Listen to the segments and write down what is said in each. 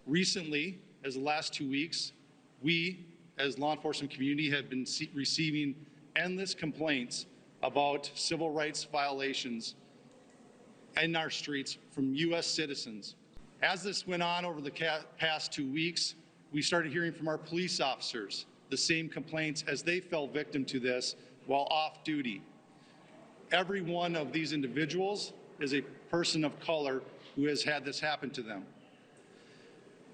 Recently, as the last 2 weeks, we as law enforcement community have been receiving endless complaints about civil rights violations in our streets from U.S. citizens. As this went on over the past 2 weeks, we started hearing from our police officers the same complaints as they fell victim to this while off duty. Every one of these individuals is a person of color who has had this happen to them.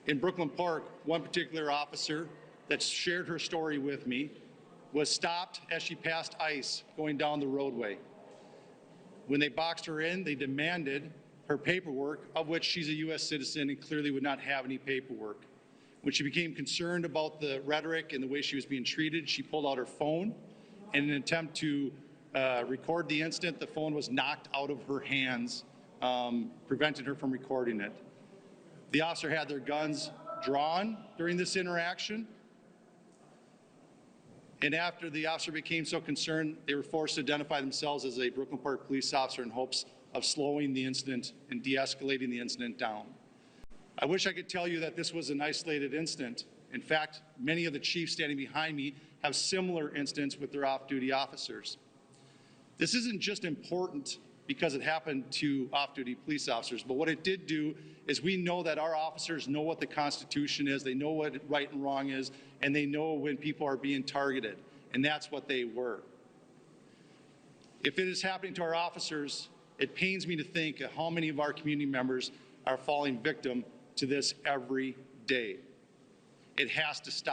In Brooklyn Park, one particular officer that shared her story with me was stopped as she passed ICE going down the roadway. When they boxed her in, they demanded her paperwork, of which she's a U.S. citizen and clearly would not have any paperwork. When she became concerned about the rhetoric and the way she was being treated, she pulled out her phone. In an attempt to record the incident, the phone was knocked out of her hands, prevented her from recording it. The officer had their guns drawn during this interaction. And after the officer became so concerned, they were forced to identify themselves as a Brooklyn Park police officer in hopes of slowing the incident and de-escalating the incident down. I wish I could tell you that this was an isolated incident. In fact, many of the chiefs standing behind me have similar incidents with their off-duty officers. This isn't just important because it happened to off-duty police officers, but what it did do is we know that our officers know what the Constitution is, they know what right and wrong is, and they know when people are being targeted, and that's what they were. If it is happening to our officers, it pains me to think of how many of our community members are falling victim to this every day. It has to stop.